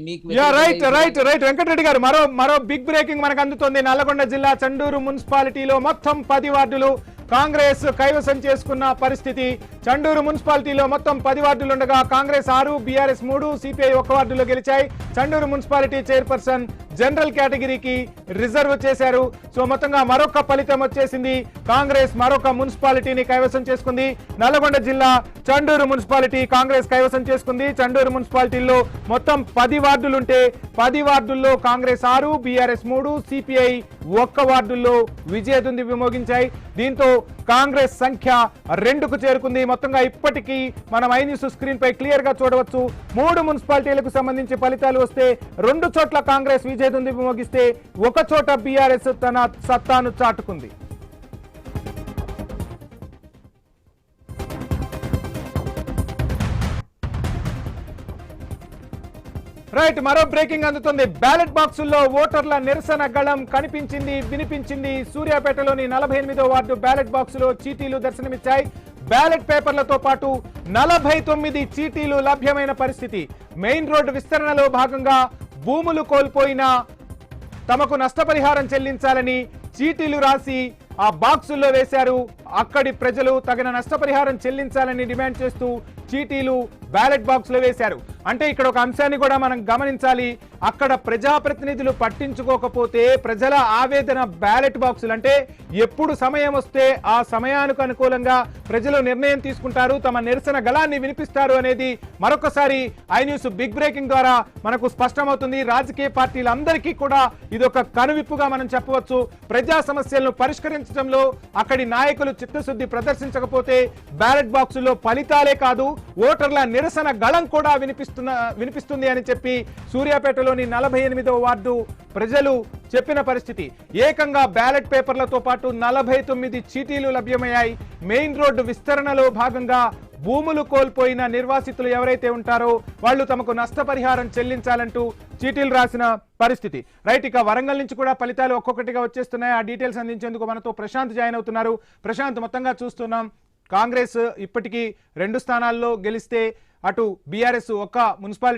Right Venkatareddy గారు మరో big breaking మనకు అందుతోంది. నల్లగొండ జిల్లా చండూరు మున్సిపాలిటీలో మొత్తం 10 వార్డులు కాంగ్రెస్ కైవసం చేసుకున్న పరిస్థితి. చండూరు మున్సిపాలిటీలో మొత్తం 10 వార్డులు ఉండగా కాంగ్రెస్ 6, బీఆర్ఎస్ 3, సిపిఐ 1 వార్డులో గెలిచాయి. చండూరు మున్సిపాలిటీ చైర్పర్సన్ జనరల్ కేటగిరీకి రిజర్వ్ చేశారు. సో మొత్తంగా మరొక ఫలితం వచ్చేసింది. కాంగ్రెస్ మరొక మున్సిపాలిటీని కైవసం చేసుకుంది. నల్లగొండ జిల్లా చండూరు మున్సిపాలిటీ కాంగ్రెస్ కైవసం చేసుకుంది. చండూరు మున్సిపాలిటీలో మొత్తం 10 వార్డులుంటే 10 వార్డుల్లో కాంగ్రెస్ 6, బీఆర్ఎస్ 3, సిపిఐ 1 వార్డుల్లో విజయదుంది విమోగించాయి. దీంతో కాంగ్రెస్ సంఖ్య 2కు చేరుకుంది. మొత్తంగా ఇప్పటికీ మనం ఐ న్యూస్ స్క్రీన్ పై క్లియర్ గా చూడవచ్చు. 3 మున్సిపాలిటీలకు సంబంధించి ఫలితాలు వస్తే 2 చోట్ల కాంగ్రెస్ విజయదుంది విమోగిస్తే 1 చోట బీఆర్ఎస్ తన సత్తాను చాటుకుంది. రైట్, మరో బ్రేకింగ్ అందుతుంది. బ్యాలెట్ బాక్సుల్లో ఓటర్ల నిరసన గళం కనిపించింది, వినిపించింది. సూర్యాపేటలోని 48వ వార్డు బ్యాలెట్ బాక్సులో చీటీలు దర్శనమిచ్చాయి. బ్యాలెట్ పేపర్లతో పాటు 49 చీటీలు లభ్యమైన పరిస్థితి. మెయిన్ రోడ్డు విస్తరణలో భాగంగా భూములు కోల్పోయిన తమకు నష్టపరిహారం చెల్లించాలని చీటీలు రాసి ఆ బాక్సుల్లో వేశారు. అక్కడి ప్రజలు తగిన నష్టపరిహారం చెల్లించాలని డిమాండ్ చేస్తూ చీటీలు బ్యాలెట్ బాక్స్ లో వేశారు. అంటే ఇక్కడ ఒక అంశాన్ని కూడా మనం గమనించాలి. అక్కడ ప్రజాప్రతినిధులు పట్టించుకోకపోతే ప్రజల ఆవేదన బ్యాలెట్ బాక్సులు అంటే ఎప్పుడు సమయం వస్తే ఆ సమయానికి అనుకూలంగా ప్రజలు నిర్ణయం తీసుకుంటారు, తమ నిరసన గళాన్ని వినిపిస్తారు అనేది మరొకసారి ఐ న్యూస్ బిగ్ బ్రేకింగ్ ద్వారా మనకు స్పష్టమవుతుంది. రాజకీయ పార్టీలందరికీ కూడా ఇదొక కనువిప్పుగా మనం చెప్పవచ్చు. ప్రజా సమస్యలను పరిష్కరించడంలో అక్కడి నాయకులు చిత్తశుద్ధి ప్రదర్శించకపోతే బ్యాలెట్ బాక్సుల్లో ఫలితాలే కాదు ఓటర్ల నిరసన గళం కూడా వినిపిస్తుంది అని చెప్పి సూర్యాపేటలోని 48వ వార్డు ప్రజలు చెప్పిన పరిస్థితి. ఏకంగా బ్యాలెట్ పేపర్లతో పాటు 49 చీటీలు లభ్యమయ్యాయి. మెయిన్ రోడ్డు విస్తరణలో భాగంగా భూములు కోల్పోయిన నిర్వాసితులు ఎవరైతే ఉంటారో వాళ్ళు తమకు నష్టపరిహారం చెల్లించాలంటూ చీటీలు రాసిన పరిస్థితి. రైట్, ఇక వరంగల్ నుంచి కూడా ఫలితాలు ఒక్కొక్కటిగా వచ్చేస్తున్నాయి. ఆ డీటెయిల్స్ అందించేందుకు మనతో ప్రశాంత్ జాయిన్ అవుతున్నారు. ప్రశాంత్, మొత్తంగా చూస్తున్నాం కాంగ్రెస్ ఇప్పటికీ 2 స్థానాల్లో గెలిస్తే అటు బీఆర్ఎస్ 1 మున్సిపాలిటీ